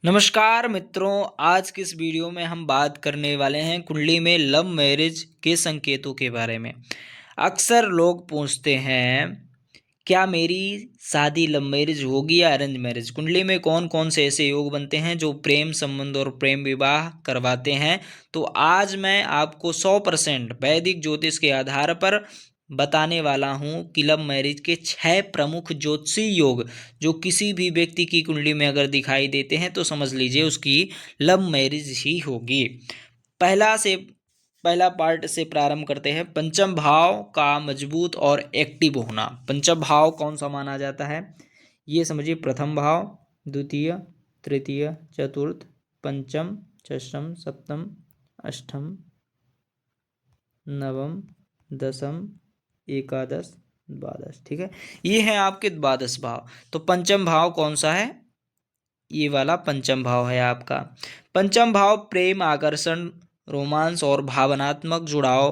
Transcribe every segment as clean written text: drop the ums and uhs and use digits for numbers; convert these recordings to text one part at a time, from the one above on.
नमस्कार मित्रों, आज की इस वीडियो में हम बात करने वाले हैं कुंडली में लव मैरिज के संकेतों के बारे में। अक्सर लोग पूछते हैं, क्या मेरी शादी लव मैरिज होगी या अरेंज मैरिज? कुंडली में कौन कौन से ऐसे योग बनते हैं जो प्रेम संबंध और प्रेम विवाह करवाते हैं? तो आज मैं आपको 100% वैदिक ज्योतिष के आधार पर बताने वाला हूँ कि लव मैरिज के 6 प्रमुख ज्योतिषी योग जो किसी भी व्यक्ति की कुंडली में अगर दिखाई देते हैं तो समझ लीजिए उसकी लव मैरिज ही होगी। पहला पार्ट से प्रारंभ करते हैं। पंचम भाव का मजबूत और एक्टिव होना। पंचम भाव कौन सा माना जाता है ये समझिए। प्रथम भाव, द्वितीय, तृतीय, चतुर्थ, पंचम, षष्ठम, सप्तम, अष्टम, नवम, दसम, एकादश, द्वादश। ठीक है, ये है आपके द्वादश भाव। तो पंचम भाव कौन सा है? ये वाला पंचम भाव है आपका। पंचम भाव प्रेम, आकर्षण, रोमांस और भावनात्मक जुड़ाव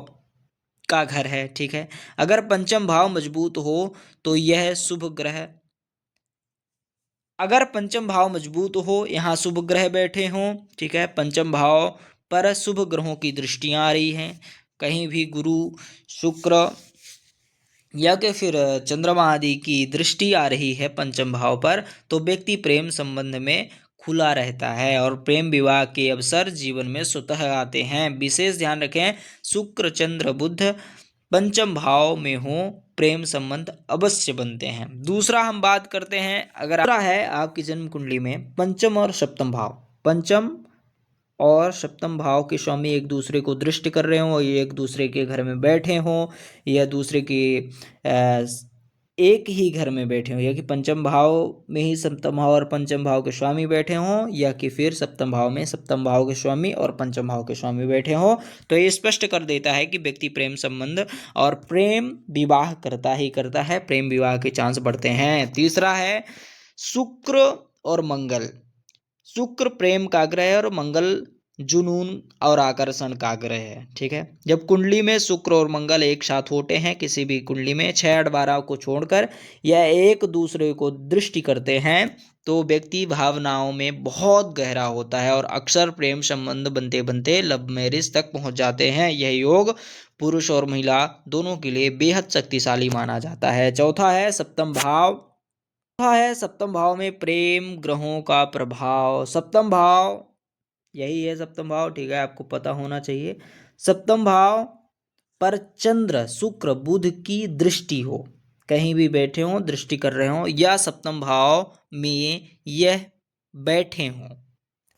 का घर है। ठीक है, अगर पंचम भाव मजबूत हो तो यह शुभ ग्रह अगर पंचम भाव मजबूत हो, यहाँ शुभ ग्रह बैठे हों, ठीक है, पंचम भाव पर शुभ ग्रहों की दृष्टियां आ रही हैं, कहीं भी गुरु, शुक्र या कि फिर चंद्रमा आदि की दृष्टि आ रही है पंचम भाव पर, तो व्यक्ति प्रेम संबंध में खुला रहता है और प्रेम विवाह के अवसर जीवन में स्वतः आते हैं। विशेष ध्यान रखें, शुक्र, चंद्र, बुध पंचम भाव में हो, प्रेम संबंध अवश्य बनते हैं। दूसरा हम बात करते हैं, अगर दूसरा है आपकी जन्म कुंडली में पंचम और सप्तम भाव। पंचम और सप्तम भाव के स्वामी एक दूसरे को दृष्टि कर रहे हों, ये एक दूसरे के घर में बैठे हों, या दूसरे के एक ही घर में बैठे हों, या कि पंचम भाव में ही सप्तम भाव और पंचम भाव के स्वामी बैठे हों, या कि फिर सप्तम भाव में सप्तम भाव के स्वामी और पंचम भाव के स्वामी बैठे हों, तो ये स्पष्ट कर देता है कि व्यक्ति प्रेम संबंध और प्रेम विवाह करता ही करता है, प्रेम विवाह के चांस बढ़ते हैं। तीसरा है शुक्र और मंगल। शुक्र प्रेम का ग्रह है और मंगल जुनून और आकर्षण का ग्रह है। ठीक है, जब कुंडली में शुक्र और मंगल एक साथ होते हैं, किसी भी कुंडली में 6, 8, 12 को छोड़कर, या एक दूसरे को दृष्टि करते हैं, तो व्यक्ति भावनाओं में बहुत गहरा होता है और अक्सर प्रेम संबंध बनते बनते लव मैरिज तक पहुंच जाते हैं। यह योग पुरुष और महिला दोनों के लिए बेहद शक्तिशाली माना जाता है। चौथा है सप्तम भाव। सप्तम भाव में प्रेम ग्रहों का प्रभाव। सप्तम भाव यही है सप्तम भाव, ठीक है, आपको पता होना चाहिए। सप्तम भाव पर चंद्र, शुक्र, बुध की दृष्टि हो, कहीं भी बैठे हों, दृष्टि कर रहे हों, या सप्तम भाव में यह बैठे हों,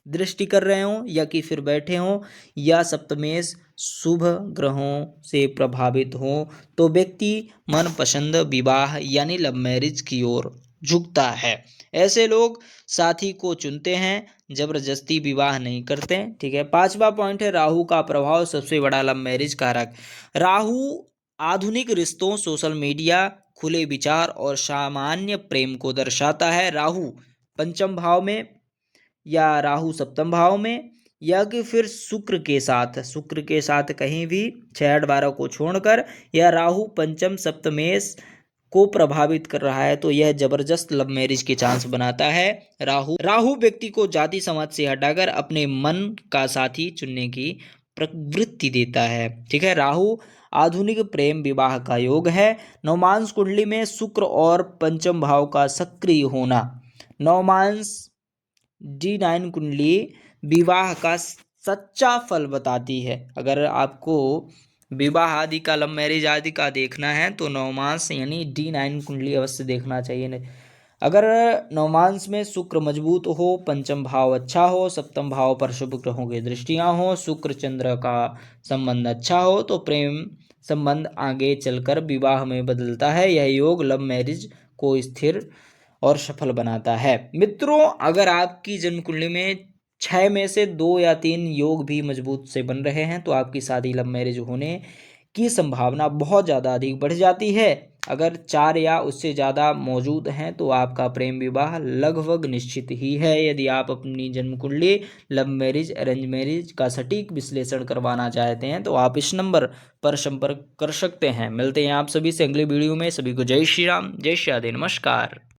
दृष्टि कर रहे हों, या कि फिर बैठे हों, या सप्तमेश शुभ ग्रहों से प्रभावित हो, तो व्यक्ति मनपसंद विवाह यानी लव मैरिज की ओर झुकता है। ऐसे लोग साथी को चुनते हैं, जबरदस्ती विवाह नहीं करते। ठीक है, पांचवा पॉइंट है राहु का प्रभाव, सबसे बड़ा लव मैरिज कारक। राहु आधुनिक रिश्तों, सोशल मीडिया, खुले विचार और सामान्य प्रेम को दर्शाता है। राहु पंचम भाव में, या राहु सप्तम भाव में, या कि फिर शुक्र के साथ कहीं भी 6, 8, 12 को छोड़कर, या राहु पंचम सप्तमेश को प्रभावित कर रहा है, तो यह जबरदस्त लव मैरिज के चांस बनाता है। राहु व्यक्ति को जाति समाज से हटाकर अपने मन का साथी चुनने की प्रवृत्ति देता है। ठीक है, राहु आधुनिक प्रेम विवाह का योग है। नवमांस कुंडली में शुक्र और पंचम भाव का सक्रिय होना। नवमांस D9 कुंडली विवाह का सच्चा फल बताती है। अगर आपको विवाह आदि का, लव मैरिज आदि का देखना है तो नवमांस यानी D9 कुंडली अवश्य देखना चाहिए। अगर नवमांस में शुक्र मजबूत हो, पंचम भाव अच्छा हो, सप्तम भाव पर शुभ ग्रहों की दृष्टियां हो, शुक्र चंद्र का संबंध अच्छा हो, तो प्रेम संबंध आगे चलकर विवाह में बदलता है। यह योग लव मैरिज को स्थिर और सफल बनाता है। मित्रों, अगर आपकी जन्म कुंडली में 6 में से 2 या 3 योग भी मजबूत से बन रहे हैं, तो आपकी शादी लव मैरिज होने की संभावना बहुत ज़्यादा अधिक बढ़ जाती है। अगर 4 या उससे ज़्यादा मौजूद हैं तो आपका प्रेम विवाह लगभग निश्चित ही है। यदि आप अपनी जन्म कुंडली, लव मैरिज, अरेंज मैरिज का सटीक विश्लेषण करवाना चाहते हैं तो आप इस नंबर पर संपर्क कर सकते हैं। मिलते हैं आप सभी से अगले वीडियो में। सभी को जय श्री राम, जय श्री राधे, नमस्कार।